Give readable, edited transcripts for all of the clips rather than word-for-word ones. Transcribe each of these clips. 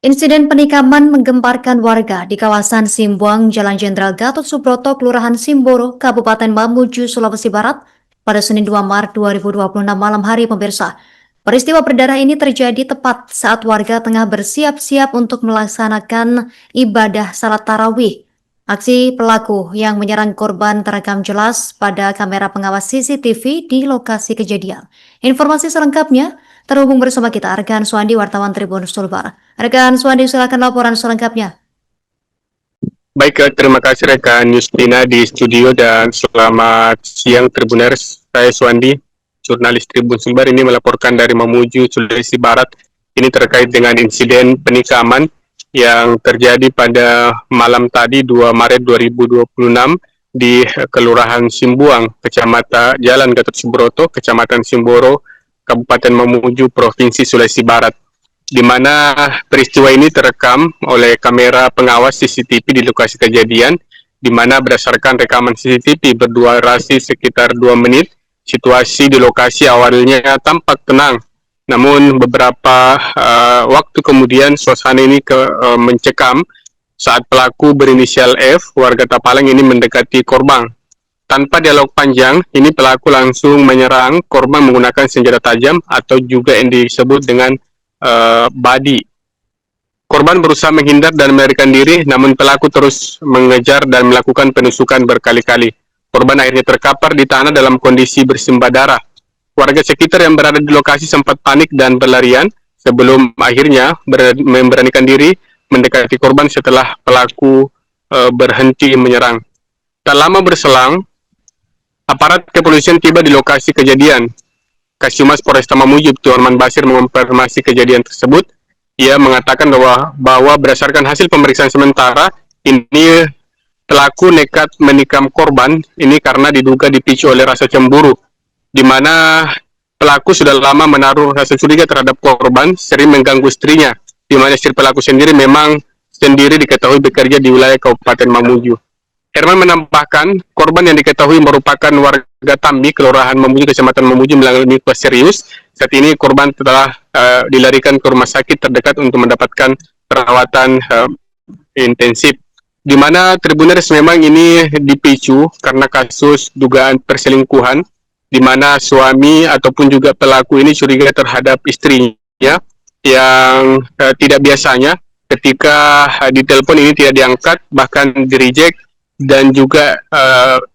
Insiden penikaman menggemparkan warga di kawasan Simbuang, Jalan Jenderal Gatot Subroto, Kelurahan Simboro, Kabupaten Mamuju, Sulawesi Barat, pada Senin 2 Maret 2026 malam hari, pemirsa. Peristiwa berdarah ini terjadi tepat saat warga tengah bersiap-siap untuk melaksanakan ibadah salat tarawih. Aksi pelaku yang menyerang korban terekam jelas pada kamera pengawas CCTV di lokasi kejadian. Informasi selengkapnya terhubung bersama kita rekan Suandi, wartawan Tribun Sulbar. Rekan Suandi, silakan laporan selengkapnya. Baik, terima kasih rekan Yustina di studio dan selamat siang Tribuners. Saya Suandi, jurnalis Tribun Sulbar, ini melaporkan dari Mamuju, Sulawesi Barat. Ini terkait dengan insiden penikaman yang terjadi pada malam tadi 2 Maret 2026 di Kelurahan Simbuang, Kecamatan Jalan Gatot Subroto, Kecamatan Simboro, Kabupaten Mamuju, Provinsi Sulawesi Barat, di mana peristiwa ini terekam oleh kamera pengawas CCTV di lokasi kejadian, di mana berdasarkan rekaman CCTV berdurasi sekitar 2 menit, situasi di lokasi awalnya tampak tenang. Namun beberapa waktu kemudian suasana ini mencekam saat pelaku berinisial F, warga Tapalang ini mendekati korban. Tanpa dialog panjang, ini pelaku langsung menyerang korban menggunakan senjata tajam atau juga yang disebut dengan body. Korban berusaha menghindar dan melarikan diri, namun pelaku terus mengejar dan melakukan penusukan berkali-kali. Korban akhirnya terkapar di tanah dalam kondisi bersimbah darah. Warga sekitar yang berada di lokasi sempat panik dan berlarian sebelum akhirnya memberanikan diri mendekati korban setelah pelaku berhenti menyerang. Tak lama berselang, aparat kepolisian tiba di lokasi kejadian. Kashumas Polresta Mamuju, Tuan Basir, mengonfirmasi kejadian tersebut. Ia mengatakan bahwa berdasarkan hasil pemeriksaan sementara, ini pelaku nekat menikam korban ini karena diduga dipicu oleh rasa cemburu, di mana pelaku sudah lama menaruh rasa curiga terhadap korban, sering mengganggu istrinya, di mana istri pelaku sendiri memang diketahui bekerja di wilayah Kabupaten Mamuju. Herman menambahkan, korban yang diketahui merupakan warga Tambi, Kelurahan Mamuju, Kecamatan Mamuju, mengalami luka serius. Saat ini korban telah dilarikan ke rumah sakit terdekat untuk mendapatkan perawatan intensif. Di mana Tribuners memang ini dipicu karena kasus dugaan perselingkuhan, di mana suami ataupun juga pelaku ini curiga terhadap istrinya yang tidak biasanya ketika ditelepon ini tidak diangkat, bahkan di-reject, dan juga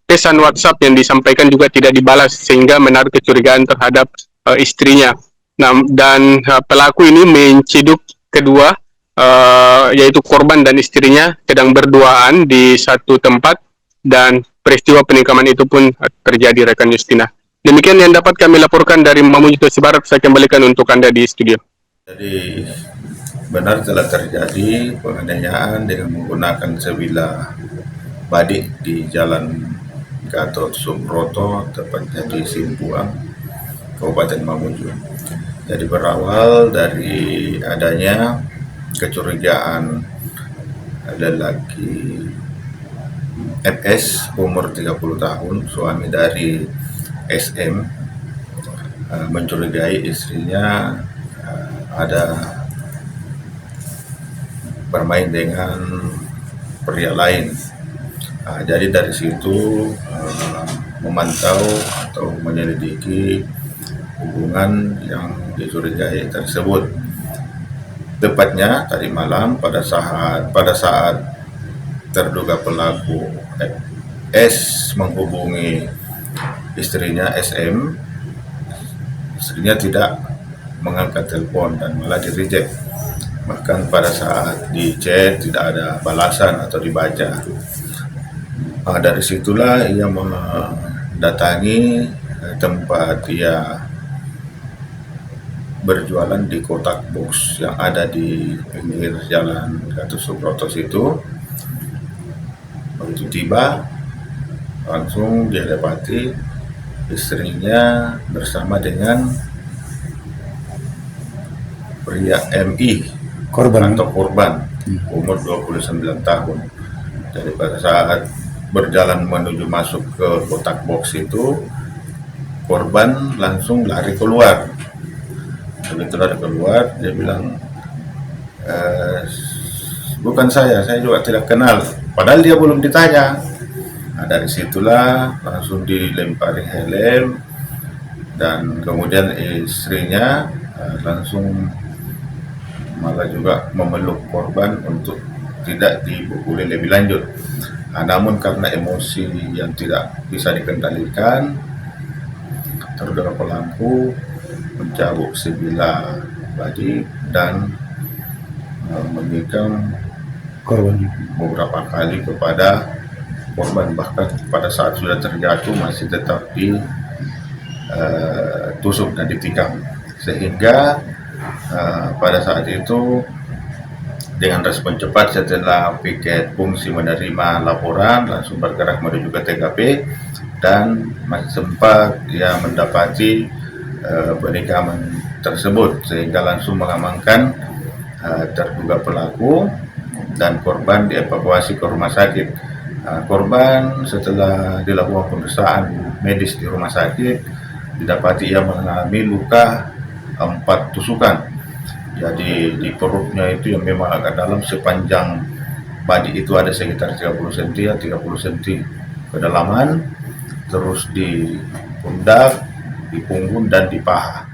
pesan WhatsApp yang disampaikan juga tidak dibalas sehingga menaruh kecurigaan terhadap istrinya. Nah, dan pelaku ini menciduk kedua, yaitu korban dan istrinya sedang berduaan di satu tempat, dan peristiwa penikaman itu pun terjadi, rekan Justina. Demikian yang dapat kami laporkan dari Mamuju, Sulawesi Barat. Saya kembalikan untuk Anda di studio. Jadi benar telah terjadi penganiayaan dengan menggunakan sebilah badik di Jalan Gatot Subroto, tepatnya di Simbuang, Kabupaten Mamuju. Jadi berawal dari adanya kecurigaan lelaki FS umur 30 tahun, suami dari SM, mencurigai istrinya ada bermain dengan pria lain. Jadi dari situ memantau atau menyelidiki hubungan yang dicurigai tersebut. Tepatnya tadi malam pada saat terduga pelaku S menghubungi istrinya SM, istrinya tidak mengangkat telepon dan malah di-reject. Bahkan pada saat di chat tidak ada balasan atau dibaca. Dari situlah ia mendatangi tempat ia berjualan di kotak box yang ada di pinggir Jalan Gatot Subroto situ. Begitu tiba, langsung dia dapati istrinya bersama dengan pria MI, korban umur 29 tahun. Jadi pada saat berjalan menuju masuk ke kotak box itu, korban langsung lari keluar Begitu ada keluar, dia bilang, bukan saya juga tidak kenal. Padahal dia belum ditanya. Nah, dari situlah langsung dilempari helm, dan kemudian istrinya langsung malah juga memeluk korban untuk tidak dipukuli lebih lanjut. Nah, namun karena emosi yang tidak bisa dikendalikan, terduga pelaku mencabuk sebilah badik dan menikam korban beberapa kali kepada korban, bahkan pada saat sudah terjatuh masih tetap ditusuk dan ditikam, sehingga pada saat itu dengan respon cepat setelah piket fungsi menerima laporan langsung bergerak menuju ke TKP dan masih sempat dia mendapati penikaman tersebut, sehingga langsung mengamankan terduga pelaku dan korban dievakuasi ke rumah sakit. Korban setelah dilakukan pemeriksaan medis di rumah sakit didapati ia mengalami luka 4 tusukan. Jadi di perutnya itu yang memang agak dalam, sepanjang badik itu ada sekitar 30 cm, 30 cm kedalaman, terus di pundak, di punggung dan di paha.